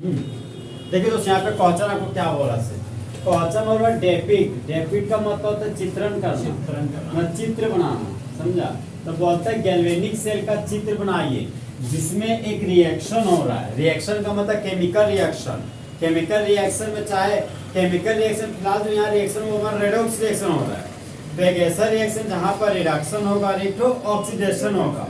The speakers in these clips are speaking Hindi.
देखिए दोस्तों, यहाँ पे क्वेश्चन आपको क्या बोला से क्वेश्चन बोल रहा है डेपिट का मतलब होता है चित्रण करना, चित्र बनाना, समझा। तो बोलता है गैल्वेनिक सेल का चित्र बनाइए जिसमें एक रिएक्शन हो रहा है। रिएक्शन का मतलब केमिकल रिएक्शन में चाहे केमिकल रिएक्शन, फिलहाल तो यहाँ रिएक्शन होगा रेडॉक्स रिएक्शन हो रहा है। तो एक ऐसा रिएक्शन जहाँ पर रिडक्शन होगा और एक तो ऑक्सीडेशन होगा।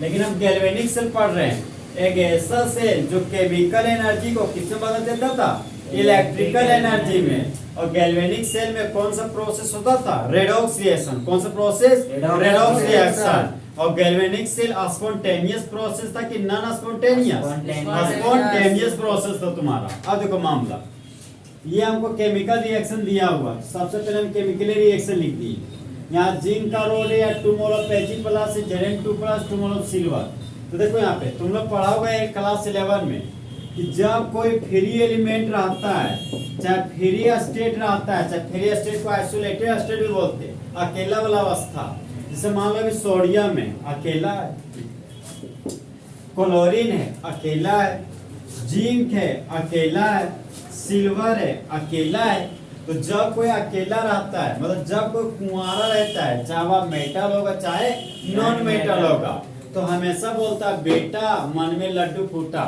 लेकिन हम गैल्वेनिक सेल पढ़ रहे हैं, एक ऐसा सेल जो केमिकल एनर्जी को किसमें बदल देता था, इलेक्ट्रिकल एनर्जी में। और गैल्वेनिक सेल में कौन सा प्रोसेस होता था, रेडॉक्स रिएक्शन। कौन सा प्रोसेस, रेडॉक्स रिएक्शन। और गैल्वेनिक सेल स्पॉन्टेनियस प्रोसेस था कि नॉन स्पॉन्टेनियस, स्पॉन्टेनियस प्रोसेस था तुम्हारा। अब देखो मामला, ये हमको केमिकल रिएक्शन दिया हुआ। सबसे पहले हम केमिकल रिएक्शन लिख दिए। यहाँ जिंक का रोड है या 2 mole of Pg plus Zn2 plus 2 mole of silver. तो देखो यहाँ पे तुम लोग पढ़ा होगा क्लास 11 में कि जब कोई फ्री एलिमेंट रहता है, चाहे फ्री स्टेट रहता है, चाहे फ्री स्टेट को आइसोलेटेड स्टेट भी बोलते हैं, अकेला वाला अवस्था। जैसे मान लो अभी सोडियम है, अकेला है। क्लोरीन है, अकेला है। जिंक है, अकेला है। सिल्वर है, अकेला है। तो जब कोई अकेला रहता है, मतलब जब कोई कुंवारा रहता है, चाहे वह मेटल होगा चाहे नॉन मेटल होगा, तो हमेशा बोलता है बेटा मन में लड्डू फूटा।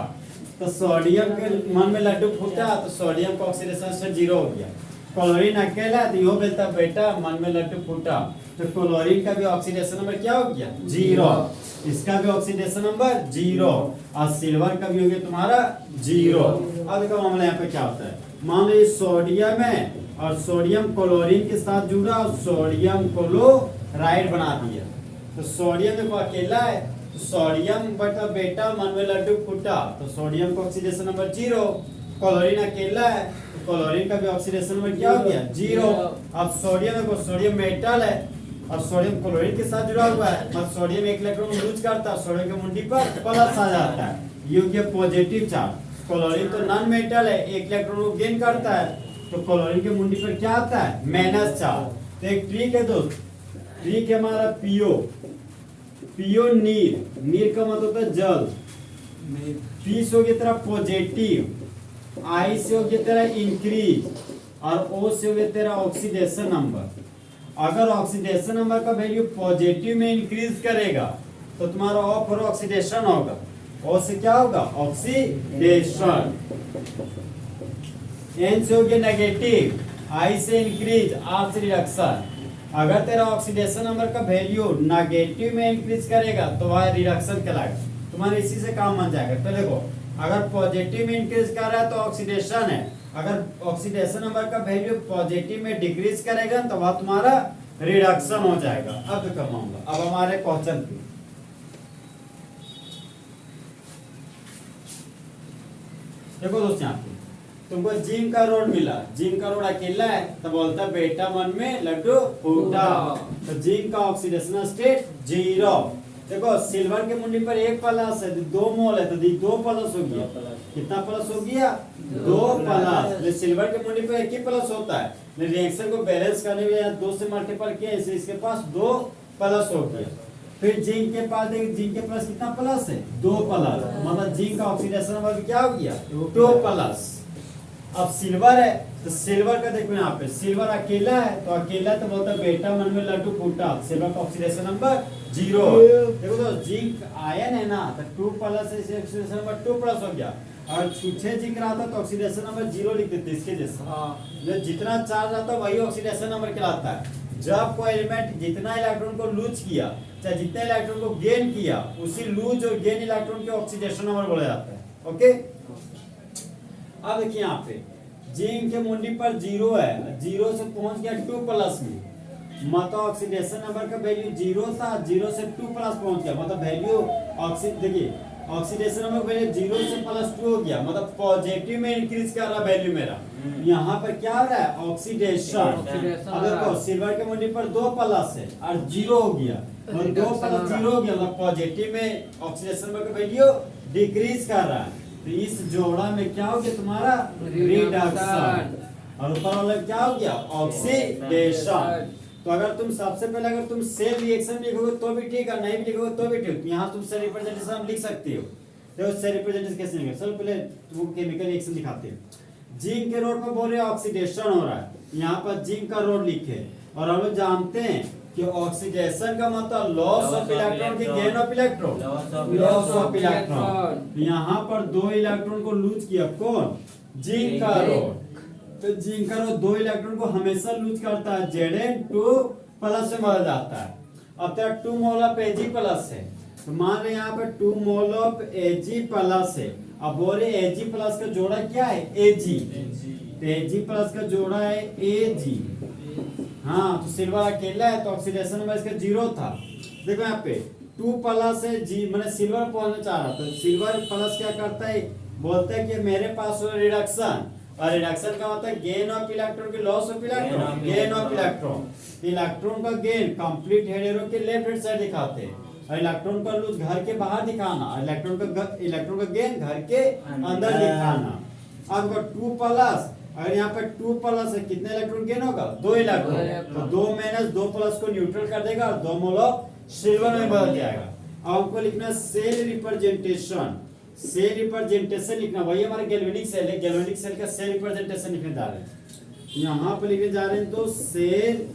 तो सोडियम के मन में लड्डू फूटा तो सोडियम का ऑक्सीडेशन से 0 हो गया। क्लोरीन अकेला है तो यो बोलता बेटा मन में लड्डू फूटा। तो क्लोरीन का भी ऑक्सीडेशन नंबर क्या हो गया, 0। इसका भी ऑक्सीडेशन नंबर 0 और सिल्वर का भी हो गया तुम्हारा 0। अब देखो मामला यहाँ पे क्या होता है। मान लो सोडियम है और सोडियम क्लोरीन के साथ जुड़ा और सोडियम क्लोराइड बना दिया। तो सोडियम देखो अकेला है, तो सोडियम बटा बेटा मन में लड्डू फूटा, तो सोडियम का ऑक्सीडेशन नंबर 0। क्लोरीन अकेला है तो क्लोरीन का भी ऑक्सीडेशन नंबर क्या हो गया, 0। अब सोडियम देखो, सोडियम मेटल है और सोडियम क्लोरीन के साथ जुड़ा हुआ है, मतलब सोडियम एक इलेक्ट्रॉन लूज करता है, सोडियम की मुंडी पर प्लस आ जाता है, ये हो गया पॉजिटिव चार्ज। क्लोरीन तो नॉन मेटल है, एक इलेक्ट्रॉन को गेन करता है, तो क्लोरीन की मुंडी पर क्या आता है, माइनस चार्ज। तो एक ट्रिक है दोस्त, ट्रिक है हमारा पीओ नीर का मतलब होता है जल। पी से हो गया तेरा पॉजिटिव, आई से हो गया तेरा इंक्रीज और ओ से हो गया तेरा ऑक्सीडेशन नंबर। अगर ऑक्सीडेशन नंबर का वैल्यू पॉजिटिव में इंक्रीज करेगा तो तुम्हारा ओ पर ऑक्सीडेशन होगा, ओ से क्या होगा, ऑक्सीडेशन। एन से हो गया नेगेटिव, आई से इंक्रीज, आर से रिडक्शन। अगर तेरा ऑक्सीडेशन नंबर का वैल्यू नेगेटिव में इंक्रीज करेगा तो वह रिडक्शन कहलाएगा। तुम्हारे इसी से काम बन जाएगा। तो देखो, अगर पॉजिटिव में इंक्रीज कर रहा है तो ऑक्सीडेशन है, अगर ऑक्सीडेशन नंबर का वैल्यू पॉजिटिव में डिक्रीज करेगा तो वह तुम्हारा रिडक्शन हो जाएगा। अब देखो मामला, अब हमारे क्वेश्चन पे देखो दोस्त, यहाँ पे तुमको जिंक का रोड मिला, जिंक का रोड अकेला है तो बोलता बेटा मन में लड्डू फूटा। तो जिंक का ऑक्सीडेशन स्टेट 0। देखो सिल्वर के मुंडी पर 1 प्लस है, 2 मोल है तो 2 प्लस हो गया। कितना प्लस हो गया, 2 प्लस। सिल्वर के मुंडी पर 1 ही प्लस होता है, रिएक्शन को बैलेंस करने में 2 से मल्टीपल किया, इसलिए इसके पास 2 प्लस हो गया। फिर जिंक के पास देखिए, जिंक के पास कितना प्लस है, 2 प्लस, मतलब जिंक का ऑक्सीडेशन नंबर क्या हो गया, 2 प्लस। अब सिल्वर है तो सिल्वर का देखो यहाँ पे, सिल्वर अकेला है तो अकेला तो बोलता बेटा मन में लड्डू फूटा, सिल्वर का ऑक्सीडेशन नंबर 0। देखो तो जिंक आयन है ना, तो 2 प्लस से ऑक्सीडेशन नंबर 2 प्लस हो गया। और छूछे जिंक रहता तो ऑक्सीडेशन नंबर 0 लिख देते इसके जैसा। जितना चार्ज रहता है वही ऑक्सीडेशन नंबर कहलाता है। जब कोई एलिमेंट जितना इलेक्ट्रॉन को लूज किया, चाहे जितना इलेक्ट्रॉन को गेन किया, उसी लूज और गेन इलेक्ट्रॉन के ऑक्सीडेशन नंबर बोला जाता है। ओके, अब देखिए यहाँ पे जिंक के मुंडी पर 0 है, 0 से पहुंच गया 2 प्लस में, मतलब ऑक्सीडेशन नंबर का वैल्यू 0 था, 0 से 2 प्लस पहुंच गया, मतलब वैल्यू देखिए ऑक्सीडेशन नंबर वैल्यू 0 से +2 हो गया, मतलब पॉजिटिव में इंक्रीज कर रहा वैल्यू मेरा। यहाँ पर क्या हो रहा है, ऑक्सीडेशन। अब देखो सिल्वर के मुंडी पर 2 प्लस है और 0 हो गया, और 2 प्लस 0 हो गया, मतलब पॉजिटिव में ऑक्सीडेशन नंबर का वैल्यू डिक्रीज कर रहा है। तो इस जोड़ा में क्या हो गया तुम्हारा, रिडक्शन, और ऊपर वाला क्या हो गया, ऑक्सीडेशन। तो अगर तुम सबसे पहले अगर तुम सेल रिएक्शन लिखोगे तो भी ठीक है, नहीं भी लिखोगे तो भी ठीक, यहाँ तुम सेल रिप्रेजेंटेशन लिख सकते हो। देखो सेल रिप्रेजेंटेशन कैसे लिखेंगे, चलो पहले तुमको केमिकल रिएक्शन दिखाते हैं। जिंक के रोड पर बोल रहे ऑक्सीडेशन हो रहा है, यहाँ पर जिंक का रोड लिखे, और हम लोग जानते हैं कि ऑक्सीडेशन का मतलब लॉस ऑफ इलेक्ट्रॉन की gain of electron, loss of electron. यहाँ पर 2 इलेक्ट्रॉन को लूज किया, कौन, जिंक का रोड। तो जिंक का रोड 2 इलेक्ट्रॉन को हमेशा लूज करता है, Zn2 प्लस से बदल जाता है। अब तेरा 2 मोल ऑफ Ag प्लस है, तो मान रहे यहाँ पे 2 मोल ऑफ Ag प्लस है। अब बोल रहे Ag प्लस का जोड़ा क्या है, Ag, तो Ag प्लस का जोड़ा है Ag। हाँ, तो सिल्वर अकेला है तो ऑक्सीडेशन में इसका 0 था। देखो यहाँ पे 2 प्लस है जी, मैंने सिल्वर पहुंचना चाह रहा था, सिल्वर प्लस क्या करता है, बोलता है कि मेरे पास हो रिडक्शन, और रिडक्शन का मतलब गेन ऑफ इलेक्ट्रॉन की loss of electron, gain of electron. Electron का गेन कंप्लीट हेड एरो के लेफ्ट हैंड साइड दिखाते हैं, और इलेक्ट्रॉन का लूज घर के बाहर दिखाना, इलेक्ट्रॉन का गेन घर के अंदर दिखाना। अब 2 प्लस, अगर यहाँ पे 2 प्लस है, कितने इलेक्ट्रॉन गेन होगा, 2 इलेक्ट्रॉन, तो 2 माइनस 2 प्लस को न्यूट्रल कर देगा और 2 मोल ऑफ सिल्वर में बदल जाएगा। अब हमको लिखना सेल रिप्रेजेंटेशन, सेल रिप्रेजेंटेशन लिखना, वही हमारा गैल्वेनिक सेल है, गैल्वेनिक सेल का सेल रिप्रेजेंटेशन लिखने जा रहे हैं, यहाँ पे लिखने जा रहे हैं, तो सेल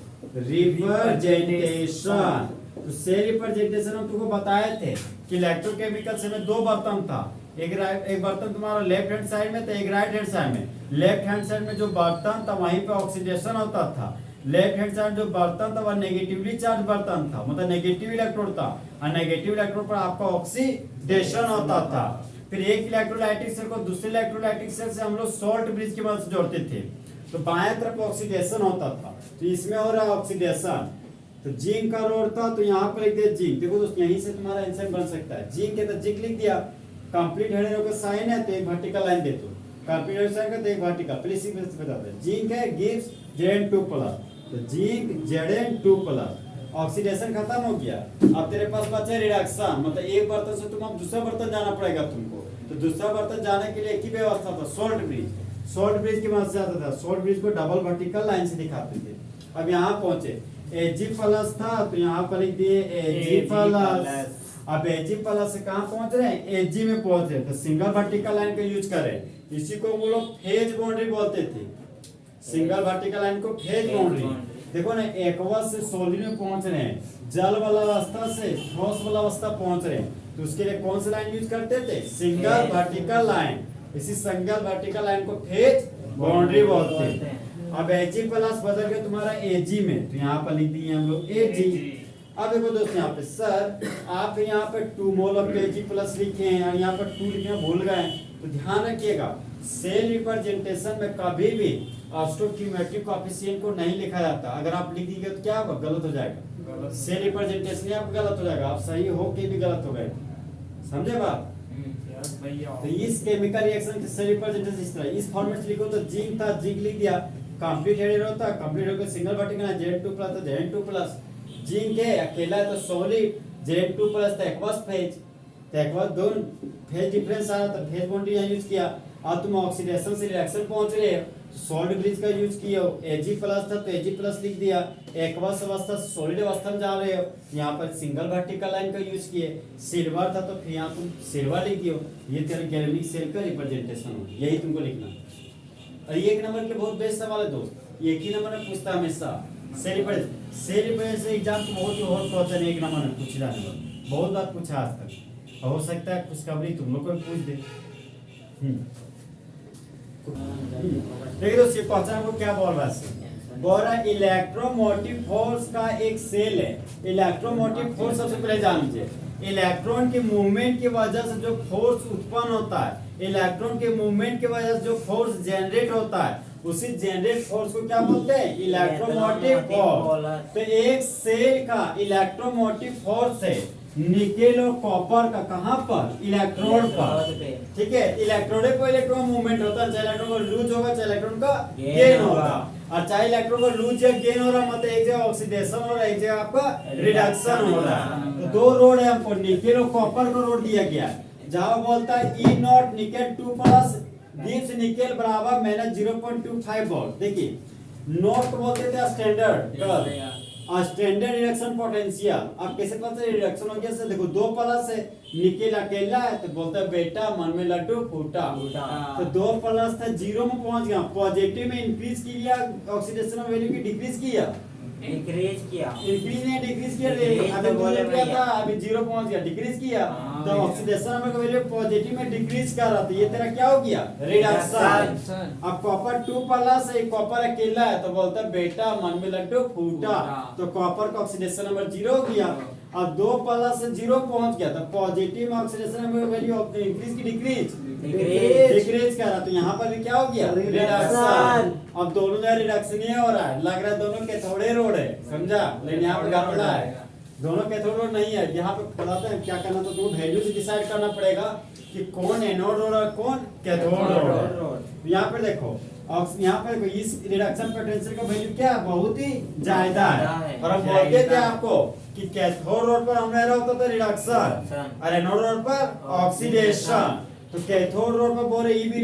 रिप्रेजेंटेशन। तो सेल रिप्रेजेंटेशन हम तुमको बताए थे कि इलेक्ट्रोकेमिकल से में 2 बर्तन था, एक बर्तन तुम्हारा लेफ्ट हैंड साइड में था, एक राइट हैंड साइड में। लेफ्ट हैंड साइड में जो बर्तन था वहीं पे ऑक्सीडेशन होता था, लेफ्ट हैंड साइड जो बर्तन था वह नेगेटिवली चार्ज बर्तन था, मतलब नेगेटिव इलेक्ट्रोड था, और नेगेटिव इलेक्ट्रोड पर आपका ऑक्सीडेशन होता था। फिर एक इलेक्ट्रोलाइटिक सेल को दूसरे इलेक्ट्रोलाइटिक सेल से हम लोग सॉल्ट ब्रिज की मदद से जोड़ते थे, तो बाएं तरफ ऑक्सीडेशन होता था, तो इसमें हो रहा है ऑक्सीडेशन। तो जिंक का रोड था, तो यहाँ पर लिख दिया जिंक। देखो दोस्तों, यहीं से तुम्हारा आंसर बन सकता है, जिंक है तो जिंक लिख दिया। कंप्लीट हेड एरो का साइन है तो एक वर्टिकल लाइन दे दो, कंप्लीट हेड साइन का तो एक वर्टिकल, प्लीज इसी से बता दे। जिंक है गिव्स Zn2 प्लस, तो जिंक Zn2 प्लस, ऑक्सीडेशन खत्म हो गया। अब तेरे पास बचा रिडक्शन, मतलब एक बर्तन से तुम अब दूसरा बर्तन जाना पड़ेगा तुमको, तो दूसरा बर्तन जाने के लिए एक ही व्यवस्था था, सॉल्ट ब्रिज। सॉल्ट ब्रिज की मदद से आता था, सॉल्ट ब्रिज को डबल वर्टिकल लाइन से दिखाते थे। अब यहाँ पहुंचे, Ag प्लस था तो यहाँ पर लिख दिए Ag प्लस। अब Ag प्लस से कहाँ पहुंच रहे हैं, Ag में पहुंच रहे, तो सिंगल वर्टिकल लाइन का यूज करें, इसी को वो लोग फेज बाउंड्री बोलते थे, सिंगल वर्टिकल लाइन को फेज बाउंड्री। देखो ना, एक्वस से सॉलिड में पहुंच रहे हैं, जल वाला अवस्था से ठोस वाला अवस्था पहुंच रहे हैं, तो उसके लिए कौन सा लाइन यूज करते थे, सिंगल वर्टिकल लाइन। इसी सिंगल वर्टिकल लाइन को फेज बाउंड्री बोलते हैं। अब Ag प्लस बदल गया तुम्हारा Ag में, तो यहाँ पर लिख दिए हम लोग Ag। अब देखो दोस्तों, यहाँ पे सर आप यहाँ पे 2 मोल ऑफ Ag प्लस लिखे हैं और यहाँ पर 2 लिखना भूल गए, तो ध्यान रखिएगा सेल रिप्रेजेंटेशन में कभी भी स्टोइकियोमेट्रिक कोएफिशिएंट को नहीं लिखा जाता। अगर आप लिख दीजिए तो क्या होगा, गलत हो जाएगा, सेल रिप्रेजेंटेशन ही आपका गलत हो जाएगा, आप सही हो के भी गलत हो गए, समझे बात। तो इस केमिकल रिएक्शन के सेल रिप्रेजेंटेशन इस तरह, इस फॉर्मेट से लिखो, तो जिंक था, जिंक लिख दिया, कंप्लीट हेड एरो था, complete head arrow single vertical है, Zn2 प्लस तो Zn2 प्लस। जिंक है अकेला है तो सॉलिड, Zn2 प्लस तो एक्वस फेज, तो एक्वस दोनों फेज डिफरेंस आ रहा था, फेज बाउंड्री यहाँ यूज किया। अब तुम ऑक्सीडेशन से रिएक्शन पहुंच रहे हो, सॉल्ट ब्रिज का यूज किया, Ag प्लस था तो Ag प्लस लिख दिया, एक्वस अवस्था से सॉलिड अवस्था में जा रहे हो, यहाँ पर सिंगल वर्टिकल लाइन का यूज किए। सिल्वर था तो फिर यहाँ तुम सिल्वर लिख दियो, ये तेरा गैल्वेनिक सेल का रिप्रेजेंटेशन हो, यही तुमको लिखना। और ये 1 नंबर के बहुत बेस्ट सवाल है दोस्त, एक ही नंबर में पूछता हमेशा सेल रिप्रेजेंटेशन से एग्जाम को बहुत ही और क्वेश्चन 1 नंबर में पूछ जाने वाला, बहुत बार पूछा आज तक, हो सकता है खुशखबरी तुम लोग को भी पूछ दे। देखिए दोस्तों, क्वेश्चन को क्या बोल रहा है, बोल रहा है इलेक्ट्रोमोटिव फोर्स का एक सेल है। इलेक्ट्रोमोटिव फोर्स सबसे पहले जान लीजिए, इलेक्ट्रॉन के मूवमेंट की वजह से जो फोर्स उत्पन्न होता है, इलेक्ट्रॉन के मूवमेंट की वजह से जो फोर्स जनरेट होता है, उसी जनरेट फोर्स को क्या बोलते हैं, इलेक्ट्रोमोटिव फोर्स। तो एक सेल का इलेक्ट्रोमोटिव फोर्स है निकेल और कॉपर का, कहां पर, इलेक्ट्रोड पर, ठीक है। इलेक्ट्रोड पर इलेक्ट्रॉन मूवमेंट होता है, चाहे इलेक्ट्रॉन का लूज होगा चाहे इलेक्ट्रॉन का गेन होगा, और चाहे इलेक्ट्रॉन का लूज या गेन हो रहा मतलब एक जगह ऑक्सीडेशन हो रहा है, एक जगह आपका रिडक्शन हो रहा है। तो 2 रोड है हमको, निकेल और कॉपर का रोड दिया गया है, जहां बोलता है E not nickel 2 plus gives nickel बराबर -0.25 वोल्ट। देखिए नोट बोलते थे स्टैंडर्ड, स्टैंडर्ड रिडक्शन पोटेंशियल। अब कैसे पता है रिडक्शन हो गया? से देखो 2 प्लस है, निकल अकेला है तो बोलता है बेटा मन में लड्डू फूटा। तो 2 प्लस था 0 में पहुंच गया, पॉजिटिव में इंक्रीज किया ऑक्सीडेशन वैल्यू की डिक्रीज किया? इंक्रीज किया। इंक्रीज ने डिक्रीज किया? Decrease अभी तो बोले क्या भैया। था, अभी 0 पहुंच गया, डिक्रीज किया। हाँ, तो ऑक्सीडेशन नंबर का वैल्यू पॉजिटिव में डिक्रीज कर रहा था, ये तेरा क्या हो गया? रिडक्शन। अब कॉपर 2 प्लस है, कॉपर अकेला है तो बोलता है बेटा मन में लड्डू फूटा। तो कॉपर का ऑक्सीडेशन नंबर 0 हो गया। अब 2 प्लस से 0 पहुंच गया तो पॉजिटिव में ऑक्सीडेशन नंबर वैल्यू इंक्रीज की डिक्रीज? डिक्रीज कर रहा। तो यहाँ पर भी क्या हो गया? रिडक्शन। अब दोनों जगह रिडक्शन ही हो रहा है, लग रहा है दोनों के थोड़े रोड है, समझा? लेकिन यहाँ पर गड़बड़ा है, दोनों कैथोड रोड नहीं है। यहाँ पे बताते हैं क्या करना, तो तुम्हें वैल्यू से डिसाइड करना पड़ेगा कि कौन एनोड रोड और कौन कैथोड रोड। यहाँ पे देखो, यहाँ पे देखो इस रिडक्शन पोटेंशियल का वैल्यू क्या है? बहुत ही ज्यादा है। और हम बोलते थे आपको कि कैथोड रोड पर हम रह रहा होता था रिडक्शन और एनोड रोड पर ऑक्सीडेशन। तो कैथोड रोड पर बोल रहे ईबी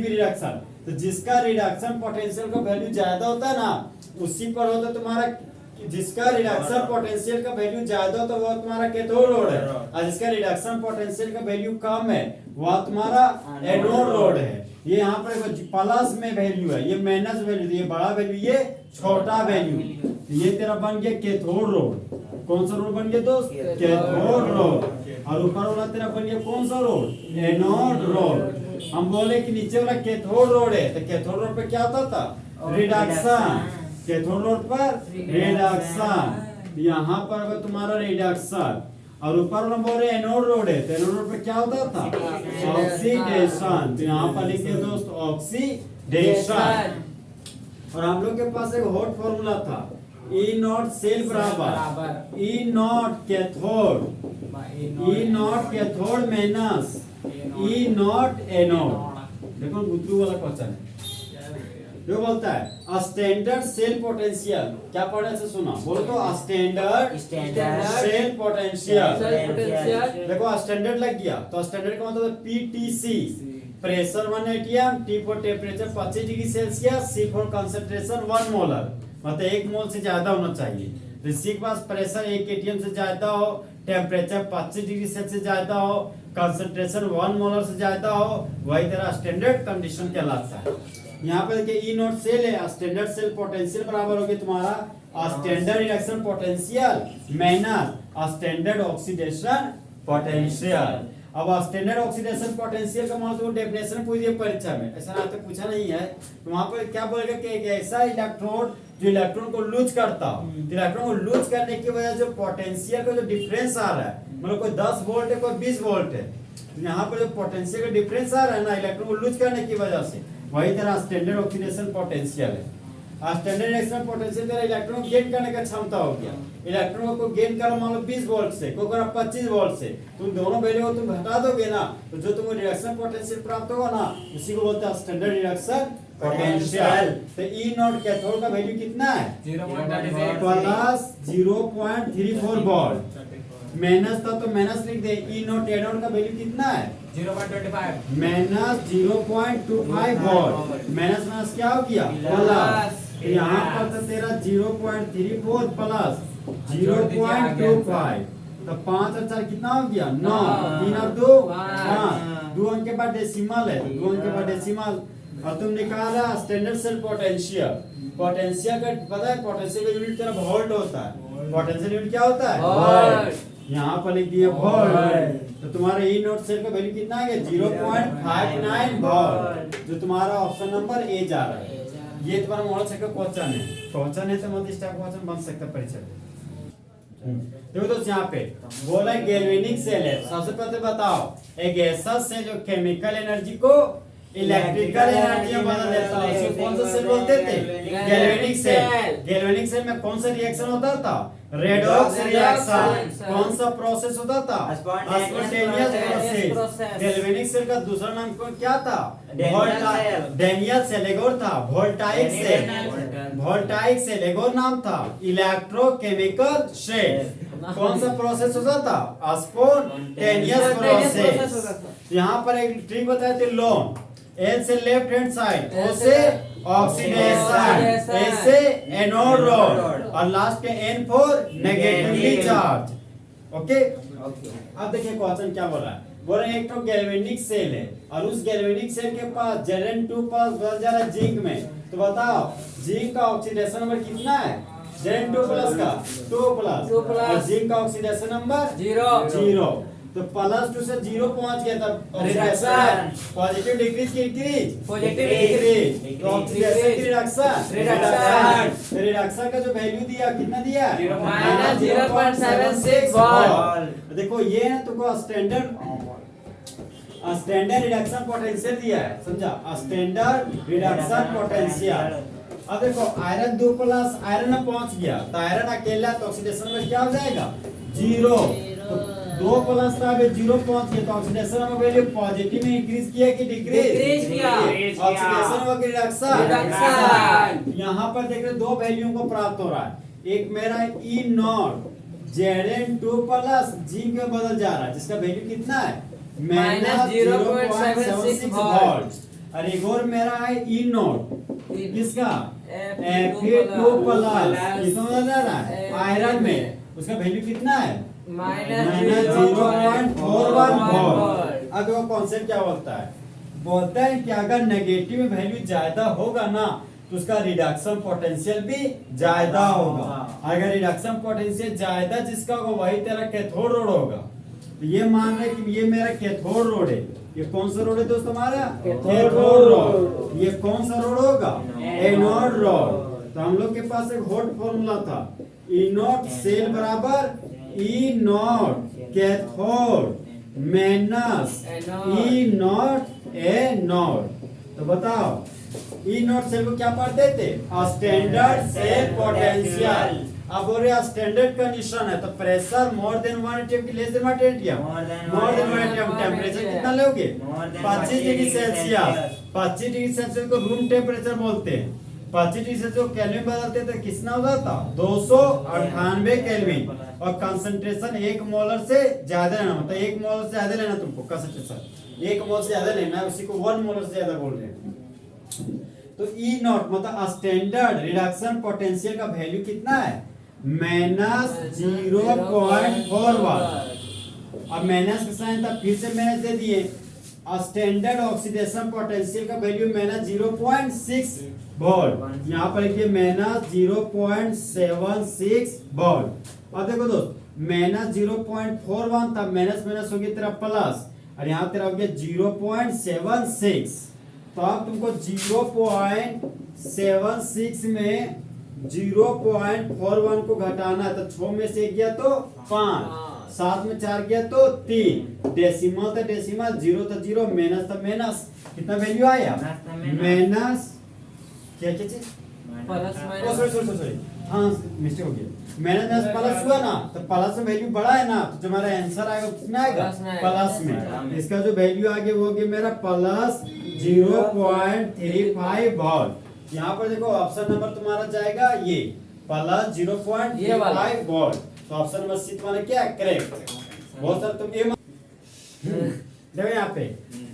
रिडक्शन। तो जिसका रिडक्शन पोटेंशियल का वैल्यू ज्यादा होता है ना, उसी पर होता तुम्हारा, जिसका रिडक्शन पोटेंशियल का वैल्यू ज्यादा हो तो वो तुम्हारा कैथोड रोड है, और जिसका रिडक्शन पोटेंशियल का वैल्यू कम है वह तुम्हारा एनोड रोड है। ये यहाँ पर प्लस में वैल्यू है, ये माइनस वैल्यू, ये बड़ा वैल्यू, ये छोटा वैल्यू। ये तेरा बन गया कैथोड रोड। कौन सा रोड बन गया दोस्त? Cathode road. और ऊपर वाला तेरा बन गया कौन सा रोड? Anode road. हम बोले कि नीचे वाला कैथोड रोड है, तो कैथोड रोड पे क्या होता था? रिडक्शन। कैथोड रोड पर रिडक्शन, यहाँ पर अगर तुम्हारा रिडक्शन, और ऊपर हम बोल रहे एनोड रोड है, तो एनोड रोड पे क्या होता था? ऑक्सीडेशन। तो यहाँ पर लिखिए दोस्त ऑक्सीडेशन। और हम लोग के पास एक हॉट फॉर्मूला था, ई नॉट सेल बराबर E naught cathode, E naught cathode minus E naught anode. देखो गुतरू वाला क्वेश्चन है जो बोलता है स्टैंडर्ड सेल पोटेंशियल। क्या पढ़े से सुना, बोलो तो स्टैंडर्ड सेल पोटेंशियल। देखो स्टैंडर्ड लग गया तो स्टैंडर्ड का मतलब PTC, pressure 1 atm, T for temperature 25 degree Celsius, C for concentration 1 molar, मतलब 1 मोल से ज्यादा होना चाहिए। तो इसी के पास प्रेशर 1 atm से ज्यादा हो, टेम्परेचर 25 डिग्री सेल्सियस से ज्यादा हो, कंसंट्रेशन 1 मोलर से ज्यादा हो, वही तेरा स्टैंडर्ड कंडीशन कहलाता है। यहाँ पे देखिए ई नॉट सेल है, स्टैंडर्ड सेल पोटेंशियल बराबर हो गया तुम्हारा standard reduction potential minus standard oxidation potential. अब स्टैंडर्ड ऑक्सीडेशन पोटेंशियल का मतलब डेफिनेशन पूछ दिया परीक्षा में, ऐसा ना तो पूछा नहीं है। तो वहां पर क्या बोलेगा कि एक ऐसा इलेक्ट्रोड जो इलेक्ट्रॉन को लूज करता हो, इलेक्ट्रॉन को लूज करने की वजह से पोटेंशियल का जो डिफरेंस आ रहा है, मतलब कोई 10 वोल्ट है कोई 20 वोल्ट है, तो यहाँ पर जो पोटेंशियल का डिफरेंस आ रहा है ना इलेक्ट्रॉन को लूज करने की वजह से, वही तरह स्टैंडर्ड ऑक्सीडेशन पोटेंशियल है। स्टैंडर्ड रिडक्शन पोटेंशियल तेरा इलेक्ट्रॉन गेन करने का क्षमता हो गया। इलेक्ट्रॉन को गेन करो मान लो 20 वोल्ट से, को करो 25 वोल्ट से, तुम दोनों वैल्यू को तुम घटा दोगे ना, तो जो तुमको रिडक्शन पोटेंशियल प्राप्त होगा ना उसी को बोलते हैं स्टैंडर्ड रिडक्शन पोटेंशियल। तो ई नॉट कैथोड का वैल्यू कितना है? 0.38 प्लस 0.34 वोल्ट, माइनस था तो माइनस लिख दे। ई नॉट एनोड का वैल्यू कितना है? 0.25 माइनस 0.25 वोल्ट, माइनस माइनस क्या हो गया? प्लस। यहाँ पर तो तेरा 0.34 प्लस 0.25, तो 5 और 4 कितना हो गया? 9, 3 और 2 5, 2 अंक के बाद डेसिमल है, 2 अंक के बाद डेसिमल। और तुम निकाला स्टैंडर्ड सेल पोटेंशियल। पोटेंशियल का पता है, पोटेंशियल का यूनिट तेरा वोल्ट होता है। पोटेंशियल यूनिट क्या होता है? वोल्ट। यहाँ पर लिख दिया वोल्ट। तो तुम्हारा ई नॉट सेल का वैल्यू कितना है? 0.59 वोल्ट, जो तुम्हारा ऑप्शन नंबर ए जा रहा है। ये तुम्हारा मॉडल सेट का क्वेश्चन है, क्वेश्चन है तो मतलब इस टाइप का क्वेश्चन बन सकता है परीक्षा में। देखो दोस्त यहाँ पे बोला गैल्वेनिक सेल है। सबसे पहले बताओ एक ऐसा सेल जो केमिकल एनर्जी को इलेक्ट्रिकल एनर्जी में बदल देता है, उसे कौन सा सेल बोलते थे? Galvanic cell. गैल्वेनिक सेल में कौन सा रिएक्शन होता था? Redox reaction. कौन सा प्रोसेस होता था? Spontaneous process. गैल्वेनिक सेल का दूसरा नाम क्या था? Daniell cell. एक और था वोल्टाइक सेल। वोल्टाइक सेल एक और नाम था इलेक्ट्रोकेमिकल सेल। कौन सा प्रोसेस होता था? Spontaneous process. यहाँ पर एक ट्रिक बताए थे लोन। L से लेफ्ट हैंड साइड, O से ऑक्सीडेशन, ऑक्सीडेशन, A से एनोड रोड और लास्ट के N for negatively charge. Okay, अब देखिए क्वेश्चन क्या बोल रहा है। बोल रहे हैं एक तो गैल्वेनिक सेल है और उस गैल्वेनिक सेल के पास Zn2 पास बदल जा रहा है जिंक में। तो बताओ जिंक का ऑक्सीडेशन नंबर कितना है? Zn2 प्लस का 2 प्लस 2 प्लस और जिंक का ऑक्सीडेशन नंबर 0 तो प्लस 2 से 0 पहुंच गया तब रिडक्शन। पॉजिटिव डिक्रीज की इंक्रीज पॉजिटिव डिक्रीज तो ऑक्सीडेशन की रिडक्शन रिडक्शन। रिडक्शन का जो वैल्यू दिया कितना दिया माइनस 0.76 वोल्ट। देखो ये है तुमको स्टैंडर्ड रिडक्शन पोटेंशियल दिया है, समझा? Standard reduction potential. अब देखो आयरन 2 प्लस आयरन में पहुंच गया तो आयरन अकेला तो ऑक्सीडेशन में क्या हो जाएगा 0। तो 2 प्लस था अभी 0 पहुंच गया तो ऑक्सीडेशन में वैल्यू पॉजिटिव में इंक्रीज किया कि डिक्रीज किया। ऑक्सीडेशन में रिडक्शन रिडक्शन। यहां पर देख रहे दो वैल्यू को प्राप्त हो रहा है। एक मेरा E not Zn2 plus zinc में बदल जा रहा है जिसका वैल्यू कितना है माइनस 0.76 वोल्ट और एक और मेरा है E नॉट किसका Fe2 प्लस किसमें बदल जा रहा है आयरन में, उसका वैल्यू कितना है माइनस माइनस 0.41 वोल्ट। वोल्ट। अब वो कॉन्सेप्ट क्या बोलता है? बोलता है कि अगर नेगेटिव में वैल्यू ज्यादा होगा ना तो उसका रिडक्शन पोटेंशियल भी ज्यादा होगा। अगर रिडक्शन पोटेंशियल ज्यादा जिसका होगा वही तेरा कैथोड रोड होगा। तो ये मान रहे कि ये मेरा कैथोड रोड है। ये कौन सा रोड है दोस्त हमारा? Cathode rod. ये कौन सा रोड होगा? Anode rod. तो हम लोग के पास एक हॉट फॉर्मूला था E नॉट सेल बराबर E not cathode minus E not A not. तो बताओ E नॉट सेल को क्या पढ़ते थे? Standard cell potential. अब बोल रहे स्टैंडर्ड कंडीशन है तो प्रेशर मोर देन 1 atm की less than 1 atm more than 1 atm। Temperature कितना लोगे 25 डिग्री सेल्सियस। 25 डिग्री सेल्सियस को रूम टेंपरेचर बोलते हैं। 25 डिग्री सेल्सियस को केल्विन बदलते तो कितना हो जाता 298 केल्विन। और कंसंट्रेशन 1 मोलर से ज्यादा लेना, मतलब 1 मोलर से ज्यादा लेना तुमको कंसंट्रेशन 1 मोल से ज्यादा लेना है, उसी को 1 मोलर से ज्यादा बोल रहे हैं। तो E नॉट मतलब स्टैंडर्ड रिडक्शन पोटेंशियल का वैल्यू कितना है माइनस 0.41। अब माइनस का साइन था फिर से माइनस दे दिए। स्टैंडर्ड ऑक्सीडेशन पोटेंशियल का वैल्यू माइनस 0.6 वोल्ट। यहाँ पर लिखिए माइनस 0.76 वोल्ट। और देखो दोस्त माइनस 0.41 था, माइनस माइनस हो गया तेरा प्लस और यहाँ तेरा हो गया 0.76। तो अब तुमको 0.76 में 0.41 को घटाना है तो 6 में से 1 गया तो 5, 7 में 4 गया तो 3, डेसिमल था डेसिमल, 0 था 0, माइनस था माइनस। कितना वैल्यू आया माइनस क्या क्या चीज सॉरी हाँ मिस्टेक हो गया। माइनस माइनस प्लस हुआ ना तो प्लस में वैल्यू बड़ा है ना तो जो हमारा आंसर आएगा कितना आएगा प्लस में। इसका जो वैल्यू आ गया वो गया मेरा प्लस 0.35 वोल्ट। यहाँ पर देखो ऑप्शन नंबर तुम्हारा जाएगा ये प्लस 0.35 वोल्ट। तो ऑप्शन नंबर सी तुम्हारा क्या है करेक्ट। बहुत सारे तुम ये देखो यहाँ पे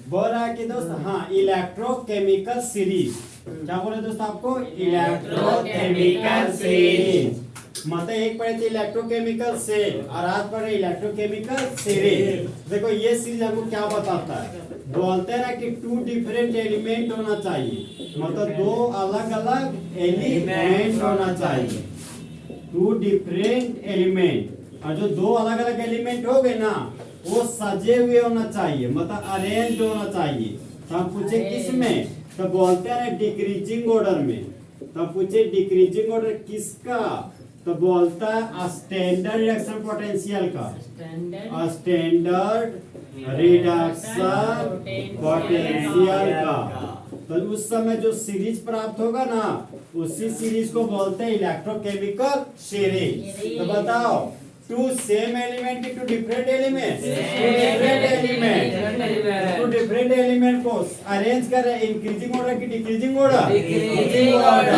बोल रहा है कि दोस्त हाँ इलेक्ट्रोकेमिकल सीरीज क्या बोले दोस्त आपको इलेक्ट्रोकेमिकल सीरीज मतलब एक पढ़े थे इलेक्ट्रोकेमिकल सेल और आज पढ़े इलेक्ट्रोकेमिकल सीरीज। देखो ये सीरीज हमको क्या बताता है बोलते हैं ना कि 2 डिफरेंट एलिमेंट होना चाहिए, मतलब 2 अलग अलग एलिमेंट होना चाहिए। 2 डिफरेंट एलिमेंट और जो 2 अलग अलग एलिमेंट हो गए ना वो सजे हुए होना चाहिए, मतलब अरेंज होना चाहिए। तो हम पूछे किस में तो बोलते हैं डिक्रीजिंग ऑर्डर में। तो पूछे डिक्रीजिंग ऑर्डर किसका तो बोलता है स्टैंडर्ड रिडक्शन पोटेंशियल का। स्टैंडर्ड रिडक्शन पोटेंशियल का तो उस समय जो सीरीज प्राप्त होगा ना उसी सीरीज को बोलते हैं इलेक्ट्रोकेमिकल सीरीज। तो बताओ 2 सेम एलिमेंट की 2 डिफरेंट एलिमेंट 2 डिफरेंट एलिमेंट को अरेंज कर रहे इंक्रीजिंग ऑर्डर की डिक्रीजिंग ऑर्डर डिक्रीजिंग ऑर्डर।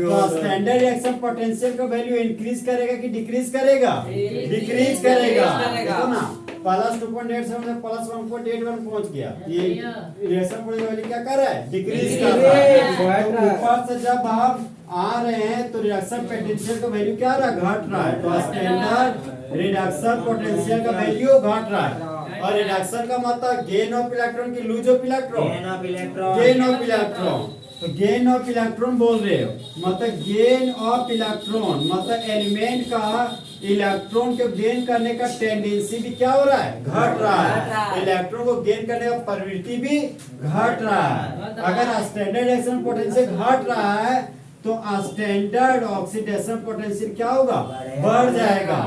तो स्टैंडर्ड रिएक्शन पोटेंशियल का वैल्यू इंक्रीज करेगा कि डिक्रीज करेगा डिक्रीज करेगा। देखो ना प्लस 2.87 से प्लस 1.81 पहुंच गया। ये रिएक्शन पॉइंट वैल्यू क्या कर रहा है? डिक्रीज कर रहा है। तो ऊपर से जब हम आ रहे हैं तो रिडक्शन पोटेंशियल का वैल्यू क्या रहा? घट रहा है। तो स्टैंडर्ड रिडक्शन पोटेंशियल का वैल्यू घट रहा है। और रिडक्शन का मतलब गेन ऑफ इलेक्ट्रॉन की lose of electron, gain of electron. तो गेन ऑफ इलेक्ट्रॉन बोल रहे हो, मतलब गेन ऑफ इलेक्ट्रॉन मतलब एलिमेंट का इलेक्ट्रॉन को गेन करने का टेंडेंसी भी क्या हो रहा है? घट रहा है। इलेक्ट्रॉन को गेन करने का प्रवृत्ति भी घट रहा है। अगर स्टैंडर्ड रिएक्शन पोटेंशियल घट रहा है तो स्टैंडर्ड ऑक्सीडेशन पोटेंशियल क्या होगा? बढ़ जाएगा।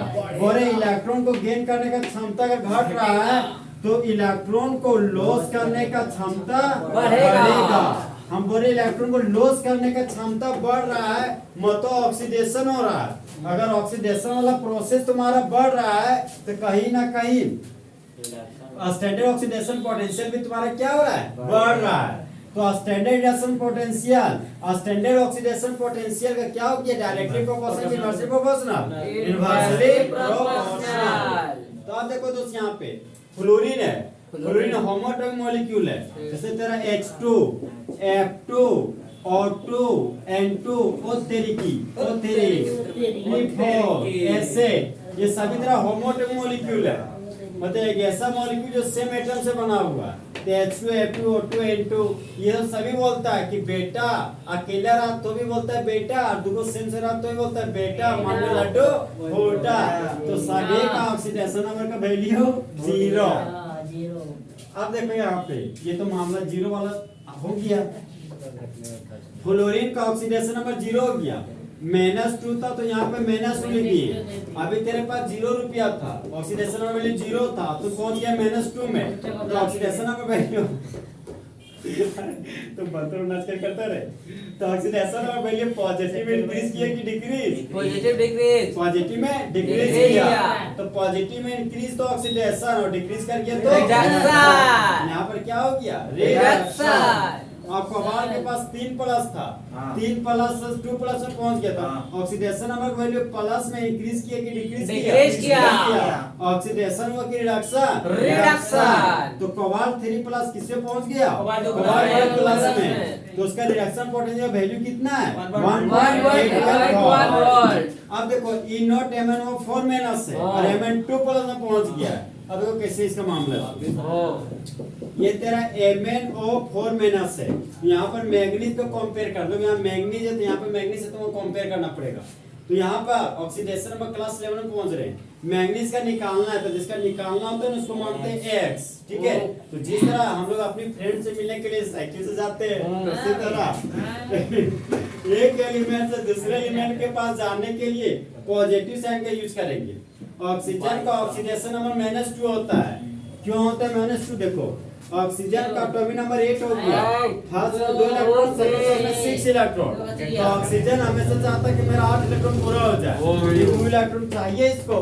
और इलेक्ट्रॉन को गेन करने का क्षमता अगर घट रहा है तो इलेक्ट्रॉन को लॉस करने का क्षमता बढ़ेगा। हम बोले इलेक्ट्रॉन को लॉस करने का क्षमता बढ़ रहा है, मतलब ऑक्सीडेशन हो रहा है। अगर ऑक्सीडेशन वाला प्रोसेस तुम्हारा बढ़ रहा है तो कहीं ना कहीं स्टैंडर्ड ऑक्सीडेशन पोटेंशियल भी तुम्हारा क्या हो रहा है? बढ़ रहा है। तो standard reduction potential standard oxidation potential का क्या हो गया? Directly proportional, inversely proportional, inversely proportional. तो आप देखो दोस्त यहाँ पे फ्लोरीन है, फ्लोरीन होमोटॉनिक मॉलिक्यूल है। जैसे तेरा H2, F2, O2, N2, O3, acid, ये सभी तरह होमोटॉनिक मॉलिक्यूल है। मतलब एक ऐसा मॉलिक्यूल जो सेम एटम से बना हुआ है। तो H2, F2, O2, N2 ये सभी बोलता है कि बेटा, अकेला रहा तो भी बोलता है बेटा, और दूगो सेम से रहा तो भी बोलता है बेटा, मान लो लड्डू फूटा। तो सभी का ऑक्सीडेशन नंबर का वैल्यू 0। अब देखो यहाँ पे ये तो मामला 0 वाला हो गया। फ्लोरीन का ऑक्सीडेशन नंबर 0 हो गया। -2 था तो यहाँ पे -2 लिख दिए। अभी तेरे पास 0 रुपया था, ऑक्सीडेशन नंबर वैल्यू 0 था तो पहुंच गया -2 में। तो ऑक्सीडेशन नंबर वैल्यू तो बंदर नाच कर करता रहे। तो ऑक्सीडेशन नंबर वैल्यू पॉजिटिव में इंक्रीज किया कि डिक्रीज? पॉजिटिव डिक्रीज, पॉजिटिव में डिक्रीज किया। तो पॉजिटिव में इंक्रीज तो ऑक्सीडेशन और डिक्रीज कर गया तो रिडक्शन। यहाँ पर क्या हो गया? रिडक्शन। आपको हमारे के पास 3 प्लस था, 3 प्लस 2 प्लस में पहुंच गया था। ऑक्सीडेशन नंबर वैल्यू प्लस में इंक्रीज किया कि डिक्रीज किया? ऑक्सीडेशन हुआ कि रिडक्शन? रिडक्शन। तो कोबाल्ट 3 प्लस किससे पहुंच गया? कोबाल्ट प्लस में। तो उसका रिडक्शन पोटेंशियल वैल्यू कितना है? 1.81 वोल्ट। अब देखो E0 MnO4 माइनस है और Mn2 प्लस में पहुंच गया है। अब देखो कैसे इसका मामला है। ये तेरा MnO4 माइनस है। यहाँ पर मैग्नीज को कंपेयर कर दो। यहाँ मैग्नीज है तो यहाँ पे मैग्नीज से तुमको कंपेयर करना पड़ेगा। तो यहाँ पर ऑक्सीडेशन नंबर क्लास 11 में पहुंच रहे हैं। मैग्नीज का निकालना है तो जिसका निकालना होता है उसको मानते हैं X, ठीक है। तो जिस तरह हम लोग अपनी फ्रेंड से मिलने के लिए साइकिल से जाते हैं उसी तरह एक एलिमेंट से दूसरे एलिमेंट के पास जाने के लिए पॉजिटिव साइन का यूज करेंगे। ऑक्सीजन का ऑक्सीडेशन नंबर -2 होता है। क्यों होता है -2? देखो ऑक्सीजन का एटॉमिक नंबर 8 हो गया। फर्स्ट 2 इलेक्ट्रॉन, सेकंड में 6 इलेक्ट्रॉन। तो ऑक्सीजन हमेशा चाहता है कि मेरा 8 इलेक्ट्रॉन पूरा हो जाए। ये 2 इलेक्ट्रॉन चाहिए इसको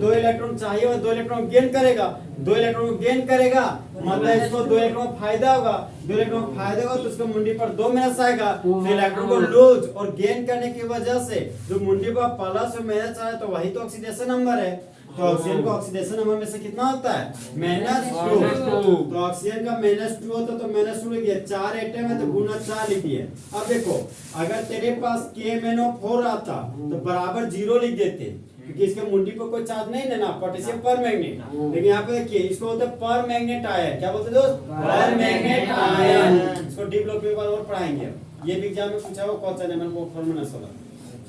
2 इलेक्ट्रॉन चाहिए और 2 इलेक्ट्रॉन गेन करेगा। 2 इलेक्ट्रॉन गेन करेगा मतलब इसको 2 इलेक्ट्रॉन फायदा होगा। 2 इलेक्ट्रॉन फायदा होगा तो उसको मुंडी पर 2 माइनस आएगा। तो इलेक्ट्रॉन को लूज और गेन करने की वजह से जो मुंडी पर प्लस और माइनस आए तो वही तो ऑक्सीडेशन नंबर है। तो ऑक्सीजन का ऑक्सीडेशन नंबर में से कितना होता है? -2। तो ऑक्सीजन का -2 होता तो -2 लिख दिया। 4 एटम है तो गुना 4 लिख दिया। अब देखो अगर तेरे पास KMnO4 आता तो बराबर 0 लिख देते क्योंकि इसके मुंडी पर कोई चार्ज नहीं है ना, पोटेशियम पर मैग्नेट। लेकिन यहाँ पे देखिए इसको बोलते हैं पर मैग्नेट आयन। क्या बोलते हैं दोस्त? पर मैग्नेट आयन। इसको डेवलप पेपर और पढ़ाएंगे। ये भी एग्जाम में पूछा हुआ कौन सा नंबर को फॉर्मूला सोला।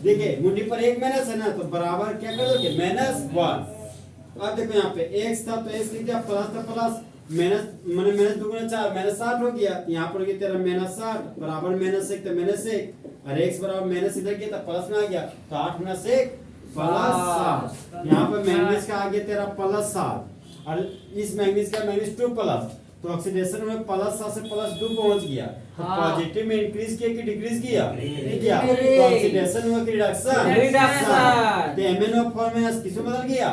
देखिए मुंडी पर एक माइनस है ना तो बराबर क्या कर दोगे? -1। अब देखो यहाँ पे x था तो x लिख दिया, प्लस था प्लस, माइनस माने -2 × 4 -60 हो गया। यहाँ पर ये तेरा -60 बराबर -1 तो -1 और x बराबर माइनस इधर गया था प्लस में आ गया तो 8 - 1 +7। यहाँ पे मैग्नीज का आ गया तेरा +7 और इस मैग्नीज का -2 प्लस। तो ऑक्सीडेशन में +7 से +2 पहुंच गया। तो पॉजिटिव में इंक्रीज किया कि डिक्रीज किया? किया। तो ऑक्सीडेशन हुआ कि रिडक्शन? तो MnO4 में किसमें बदल गया?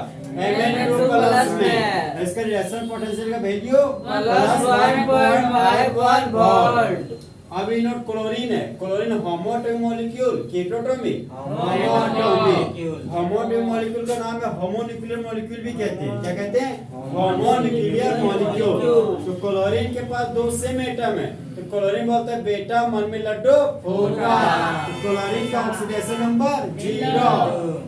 Mn2 प्लस में। इसका रिडक्शन पोटेंशियल का वैल्यू +1.51 वोल्ट। अब ये नोट क्लोरीन है, क्लोरीन होमोएटॉमिक मॉलिक्यूल कीटोटॉमिक होमोएटॉमिक। होमोएटॉमिक मॉलिक्यूल का नाम है होमोन्यूक्लियर मॉलिक्यूल भी कहते हैं। क्या कहते हैं? Homonuclear molecule. तो क्लोरीन के पास दो सेम एटम है, तो क्लोरीन बोलता है बेटा मन में लड्डू फूटा। तो क्लोरीन का ऑक्सीडेशन नंबर 0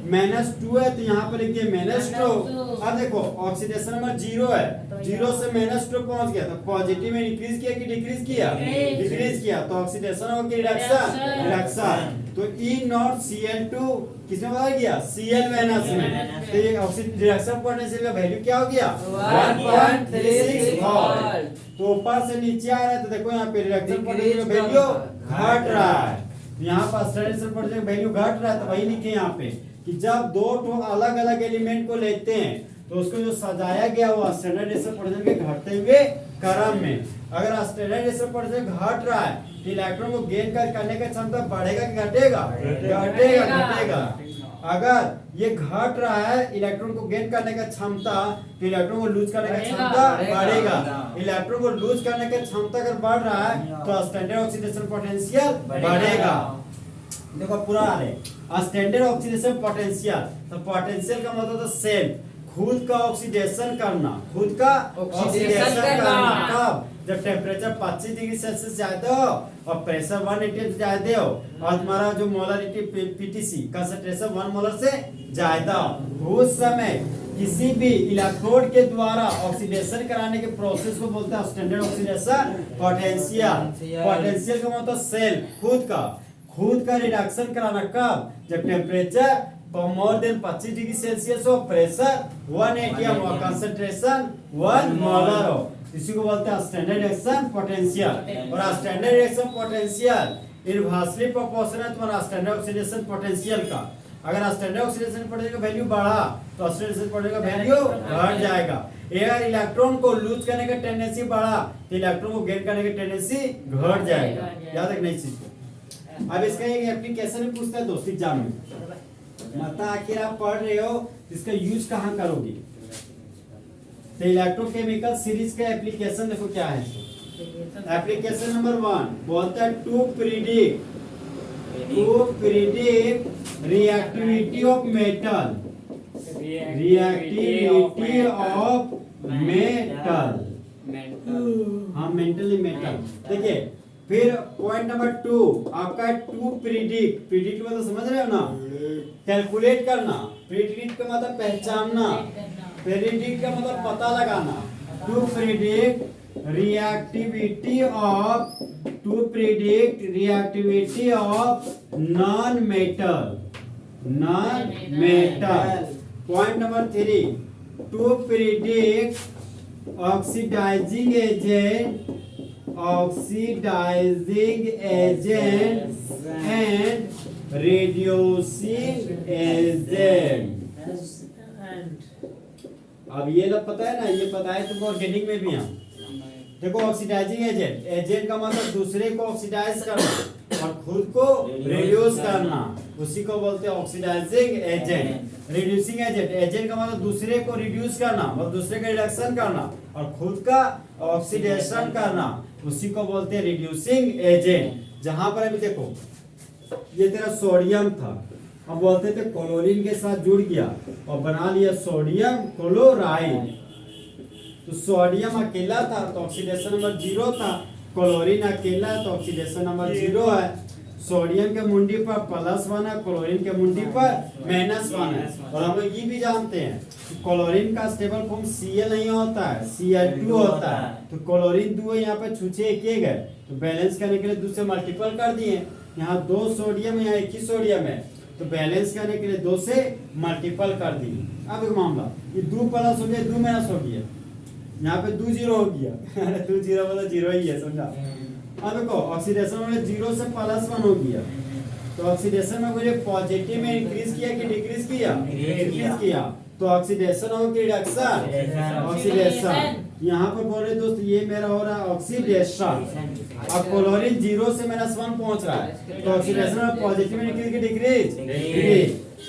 -2 है, तो यहाँ पर लिखिए -2। अब देखो ऑक्सीडेशन नंबर 0 है, 0 से -2 पहुंच गया, तो पॉजिटिव में इंक्रीज किया कि डिक्रीज किया? डिक्रीज किया। तो ऑक्सीडेशन हो गया रिडक्शन। तो E0Cl2 किसमें बदल गया? Cl माइनस में। तो ये ऑक्सीजन रिडक्शन पोटेंशियल का वैल्यू क्या हो गया? 1.36 वोल्ट। तो ऊपर से नीचे आ रहा है, तो देखो यहाँ पे रिडक्शन पोटेंशियल का वैल्यू घट रहा है। यहाँ पर स्टैंडर्ड पोटेंशियल का वैल्यू घट रहा है, तो वही लिखे यहाँ पे कि जब दो ठो अलग अलग एलिमेंट को लेते हैं तो उसको जो सजाया गया वो स्टैंडर्ड पोटेंशियल के घटते हुए क्रम में। अगर स्टैंडर्ड पोटेंशियल घट रहा है तो इलेक्ट्रॉन को गेन करने का क्षमता बढ़ेगा कि घटेगा? घटेगा। अगर ये घट रहा है इलेक्ट्रॉन को गेन करने का क्षमता, तो इलेक्ट्रॉन को लूज करने का क्षमता बढ़ेगा। इलेक्ट्रॉन को लूज करने का क्षमता अगर बढ़ रहा है तो स्टैंडर्ड ऑक्सीडेशन पोटेंशियल बढ़ेगा। देखो पूरा आ रहे स्टैंडर्ड ऑक्सीडेशन पोटेंशियल, तो पोटेंशियल का मतलब तो सेल खुद का ऑक्सीडेशन करना, खुद का ऑक्सीडेशन करना। कब? जब टेम्परेचर 25 डिग्री सेल्सियस ज्यादा हो और प्रेशर 180 से ज्यादा हो और तुम्हारा जो मोलरिटी पीटीसी कंसंट्रेशन 1 मोलर से ज्यादा हो, उस समय किसी भी इलेक्ट्रोड के द्वारा ऑक्सीडेशन कराने के प्रोसेस को बोलते हैं स्टैंडर्ड ऑक्सीडेशन पोटेंशियल। पोटेंशियल का मतलब सेल खुद का रिडक्शन कराना। कब? जब temperature more than 25 degree Celsius हो, प्रेशर 180 हो, कंसंट्रेशन 1 मोलर हो, इसी को बोलते हैं स्टैंडर्ड रिएक्शन पोटेंशियल। और standard reaction potential inversely proportional है तुम्हारा स्टैंडर्ड ऑक्सीडेशन पोटेंशियल का। अगर स्टैंडर्ड ऑक्सीडेशन पोटेंशियल का वैल्यू बढ़ा तो स्टैंडर्ड पोटेंशियल का वैल्यू बढ़ जाएगा। अगर इलेक्ट्रॉन को लूज करने का टेंडेंसी बढ़ा तो इलेक्ट्रॉन को गेन करने की टेंडेंसी घट जाएगा। याद रखना इस चीज को। अब इसका एक एप्लीकेशन में पूछता है दोस्त एग्जाम में, मतलब आखिर आप पढ़ रहे हो इसका यूज कहाँ करोगे? तो इलेक्ट्रोकेमिकल सीरीज का एप्लीकेशन देखो क्या है। एप्लीकेशन नंबर 1 बोलता है to predict reactivity of metal. Reactivity of metal, हाँ मेंटली मेटल। देखिए फिर पॉइंट नंबर 2 आपका टू प्रिडिक्ट मतलब समझ रहे हो ना? कैलकुलेट करना। प्रिडिक्ट का मतलब पहचानना, प्रिडिक्ट का मतलब पता लगाना। To predict reactivity of non metal. Point number 3 to predict oxidising agent and reducing agent. अब ये लोग पता है ना, ये पता है तुमको ऑर्गेनिक में भी। हम देखो ऑक्सीडाइजिंग एजेंट का मतलब दूसरे को ऑक्सीडाइज करना और खुद को रिड्यूस करना, उसी को बोलते हैं ऑक्सीडाइजिंग एजेंट। रिड्यूसिंग एजेंट का मतलब दूसरे को रिड्यूस करना और दूसरे का रिडक्शन करना और खुद का ऑक्सीडेशन करना, उसी को बोलते हैं रिड्यूसिंग एजेंट। जहां पर अभी देखो ये तेरा सोडियम था, अब बोलते थे क्लोरीन के साथ जुड़ गया और बना लिया सोडियम क्लोराइड। तो सोडियम अकेला था तो ऑक्सीडेशन नंबर 0 था, क्लोरीन अकेला है तो ऑक्सीडेशन नंबर 0 है। सोडियम के मुंडी पर +1 है, क्लोरीन के मुंडी पर -1 है। और हम लोग ये भी जानते हैं कि क्लोरीन का स्टेबल फॉर्म Cl नहीं होता है, Cl2 होता है। तो क्लोरीन 2 यहाँ पे छूछे एक गए, तो बैलेंस करने के लिए 2 से मल्टीपल कर दिए। यहाँ 2 सोडियम, यहाँ 1 ही सोडियम है, तो बैलेंस करने के लिए 2 से मल्टीपल कर दिए। अब एक मामला ये 2 प्लस हो गया, 2 माइनस हो गया, यहाँ पे 2 0 हो गया। 2 0 मतलब 0 ही है, समझा? अब देखो ऑक्सीडेशन में 0 से +1 हो गया, तो ऑक्सीडेशन में मुझे पॉजिटिव में इंक्रीज किया कि डिक्रीज किया? इंक्रीज किया। तो ऑक्सीडेशन हो कि रिडक्शन? ऑक्सीडेशन। यहाँ पर बोल रहे दोस्त ये मेरा हो रहा है ऑक्सीडेशन। अब क्लोरीन 0 से -1 पहुंच रहा है, तो ऑक्सीडेशन में पॉजिटिव में इंक्रीज की डिक्रीज?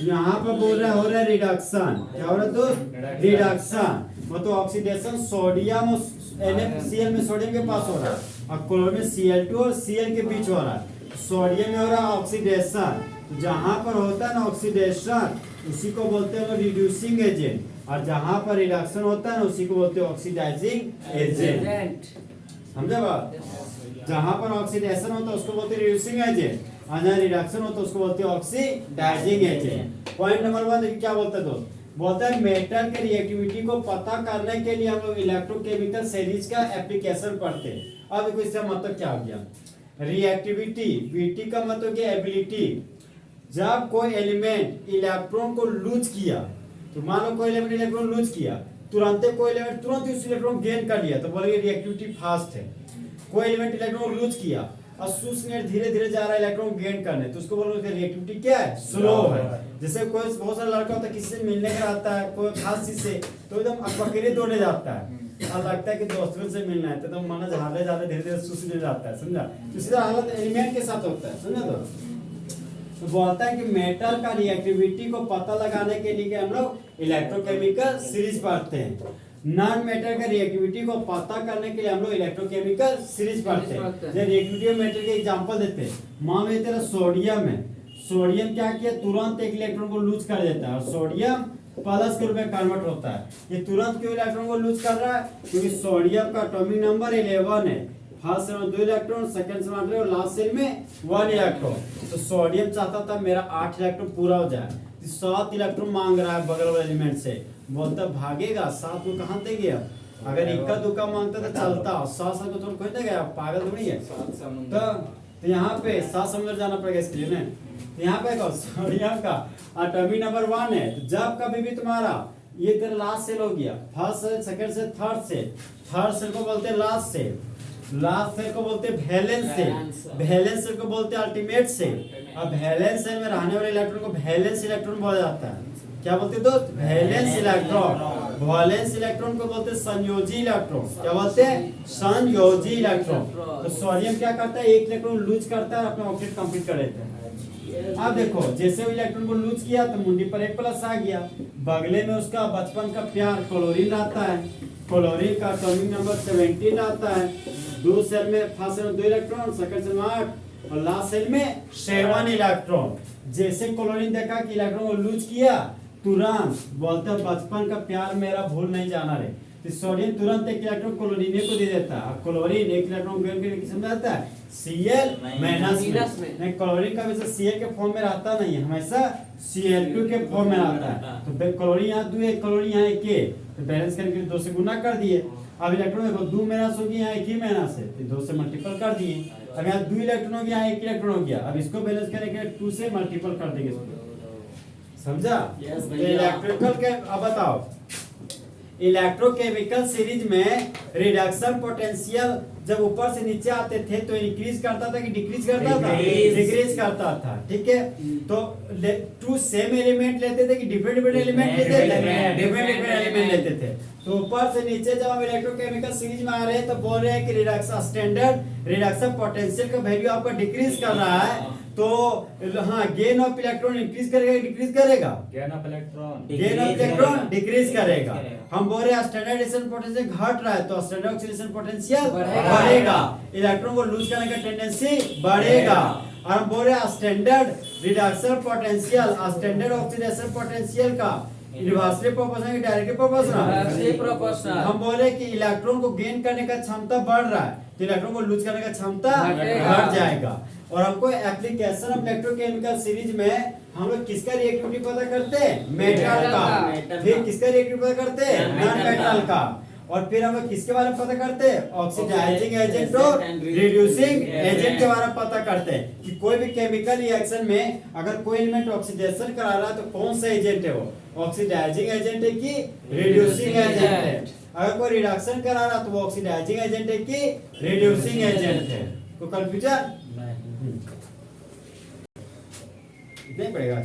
यहाँ पर बोल रहा है हो रहा है रिडक्शन। क्या हो रहा है दोस्त? रिडक्शन। मतलब ऑक्सीडेशन सोडियम और NaCl में सोडियम के पास हो रहा है, और क्लोरीन में Cl2 और Cl के बीच हो रहा है, सोडियम में हो रहा है ऑक्सीडेशन। तो जहां पर होता है ना ऑक्सीडेशन, उसी को बोलते हैं रिड्यूसिंग एजेंट, और जहां पर रिडक्शन होता है ना उसी को बोलते हैं ऑक्सीडाइजिंग एजेंट। समझे बात? जहां पर ऑक्सीडेशन होता है उसको बोलते हैं रिड्यूसिंग एजेंट, और जहां रिडक्शन होता है उसको बोलते हैं ऑक्सीडाइजिंग एजेंट। पॉइंट नंबर 1 क्या बोलते हैं दोस्त? बोलता है मेटल के रिएक्टिविटी को पता करने के लिए हम लोग इलेक्ट्रोकेमिकल सीरीज का एप्लीकेशन पढ़ते हैं। अब देखो इसका मतलब क्या हो गया, रिएक्टिविटी, बीटी का मतलब क्या, एबिलिटी। जब कोई एलिमेंट इलेक्ट्रॉन को लूज किया, तो मान लो कोई एलिमेंट इलेक्ट्रॉन लूज किया, तुरंत कोई एलिमेंट तुरंत ही उस इलेक्ट्रॉन गेन कर लिया, तो बोलेंगे रिएक्टिविटी फास्ट है। कोई एलिमेंट इलेक्ट्रॉन लूज किया और सुसनेट धीरे धीरे जा रहा है इलेक्ट्रॉन गेन करने, तो उसको बोलोगे रिएक्टिविटी क्या है, स्लो है। जैसे कोई बहुत सारा लड़का होता है किसी से मिलने का आता है कोई खास चीज से, तो एकदम अकेले दौड़े जाता है और लगता है कि दोस्तों से मिलना है, तो मन झाले ज्यादा धीरे धीरे सुसने जाता है, समझा? इसी तरह हालत एलिमेंट के साथ होता है, समझा? तो बोलता है कि मेटल का रिएक्टिविटी को पता लगाने के लिए हम लोग इलेक्ट्रोकेमिकल सीरीज पढ़ते हैं। नॉन मेटल का रिएक्टिविटी को पता करने के लिए हम लोग इलेक्ट्रोकेमिकल सीरीज पढ़ते हैं। जब रिएक्टिविटी मेटल के एग्जांपल देते हैं, मान लो तेरा सोडियम है, सोडियम क्या किया, तुरंत एक इलेक्ट्रॉन को लूज कर देता है और सोडियम प्लस के रूप में कन्वर्ट होता है। ये तुरंत क्यों इलेक्ट्रॉन को लूज कर रहा है? क्योंकि सोडियम का एटॉमिक नंबर 11 है, फर्स्ट सेल में 2 इलेक्ट्रॉन, सेकंड सेल में और लास्ट सेल में 1 इलेक्ट्रॉन। तो सोडियम चाहता था मेरा 8 इलेक्ट्रॉन पूरा हो जाए, 7 इलेक्ट्रॉन मांग रहा है बगल वाले एलिमेंट से, बोलता भागेगा 7 को कहां दे गया? अगर इक्का दुक्का मांगता तो चलता, 7 को तो खोज देगा, पागल थोड़ी है। तो यहाँ पे 7 समुद्र जाना पड़ेगा इसके लिए ना। तो यहाँ पे सोडियम का एटॉमिक नंबर 1 है, तो जब कभी भी तुम्हारा ये तेरा लास्ट सेल हो गया, first cell, second cell, third cell को बोलते हैं लास्ट सेल, लास्ट सेल को बोलते हैं वैलेंस सेल, वैलेंस सेल को बोलते हैं अल्टीमेट सेल। अब वैलेंस सेल में रहने वाले इलेक्ट्रॉन को वैलेंस इलेक्ट्रॉन बोला जाता है। क्या बोलते हैं दोस्त? Valence electron. वैलेंस इलेक्ट्रॉन को बोलते हैं संयोजी इलेक्ट्रॉन। क्या बोलते हैं? संयोजी इलेक्ट्रॉन। तो सोडियम क्या करता है, एक इलेक्ट्रॉन लूज करता है, अपना ऑक्टेट कंप्लीट कर लेता है। अब देखो जैसे वो इलेक्ट्रॉन को लूज किया तो मुंडी पर 1 प्लस आ गया, बगले में उसका बचपन का प्यार क्लोरीन आता है, क्लोरीन का एटॉमिक नंबर 17 आता है, 2 सेल में, फर्स्ट सेल में 2 इलेक्ट्रॉन, सेकंड सेल में 8 और लास्ट सेल में 7 इलेक्ट्रॉन। जैसे क्लोरीन देखा कि इलेक्ट्रॉन को लूज किया, तुरंत बोलता है बचपन का प्यार मेरा भूल नहीं जाना रे, तो सोडियम तुरंत एक इलेक्ट्रॉन क्लोरीन को दे देता है। क्लोरीन एक इलेक्ट्रॉन गेन करके किस में जाता है? Cl माइनस में। नहीं, क्लोरीन का वैसे Cl के फॉर्म में रहता नहीं है, हमेशा Cl2 के फॉर्म में रहता है। तो क्लोरीन यहाँ 2 है, क्लोरीन यहाँ 1 है, तो बैलेंस करके 2 से गुना कर दिए। अब इलेक्ट्रॉन देखो 2 माइनस हो गया, यहाँ 1 ही माइनस है, तो 2 से मल्टीपल कर दिए। अब यहाँ 2 इलेक्ट्रॉन हो गया, यहाँ 1 इलेक्ट्रॉन हो गया, अब इसको बैलेंस करने के 2 से मल्टीपल कर देंगे इसको। समझा? इलेक्ट्रिकल के अब बताओ, इलेक्ट्रोकेमिकल सीरीज में रिडक्शन पोटेंशियल जब ऊपर से नीचे आते थे तो इंक्रीज करता था कि डिक्रीज करता था? डिक्रीज करता था। ठीक है, तो 2 सेम एलिमेंट लेते थे कि डिफरेंट एलिमेंट लेते थे? डिफरेंट एलिमेंट लेते थे। तो ऊपर से नीचे जब हम इलेक्ट्रोकेमिकल सीरीज में आ रहे हैं तो बोल रहे हैं कि रिडक्शन स्टैंडर्ड रिडक्शन पोटेंशियल का वैल्यू आपका डिक्रीज कर रहा है, तो हाँ गेन ऑफ इलेक्ट्रॉन इंक्रीज करेगा कि डिक्रीज करेगा? गेन ऑफ इलेक्ट्रॉन डिक्रीज करेगा। हम बोल रहे हैं स्टैंडर्डाइजेशन पोटेंशियल घट रहा है तो स्टैंडर्ड ऑक्सीडेशन पोटेंशियल बढ़ेगा, इलेक्ट्रॉन को लूज करने का टेंडेंसी बढ़ेगा। और हम बोल रहे हैं standard reduction potential standard oxidation potential का इनवर्सली प्रोपोर्शनल कि डायरेक्टली प्रोपोर्शनल? हम बोले कि इलेक्ट्रॉन को गेन करने का क्षमता बढ़ रहा है तो इलेक्ट्रॉन को लूज करने का क्षमता घट जाएगा। और हमको एप्लीकेशन ऑफ इलेक्ट्रोकेमिकल सीरीज में हम लोग किसका रिएक्टिविटी पता करते हैं? मेटल का। फिर किसका रिएक्टिविटी पता करते हैं? नॉन मेटल का। और फिर हम लोग किसके बारे में पता करते हैं? ऑक्सीडाइजिंग एजेंट और रिड्यूसिंग एजेंट के बारे में पता करते हैं कि कोई भी केमिकल रिएक्शन में अगर कोई एलिमेंट ऑक्सीडेशन करा रहा है तो कौन सा एजेंट है वो? ऑक्सीडाइजिंग एजेंट है कि रिड्यूसिंग एजेंट है? अगर कोई रिडक्शन करा रहा है तो वो ऑक्सीडाइजिंग एजेंट है कि रिड्यूसिंग एजेंट है? तो कंफ्यूजन नहीं पड़ेगा।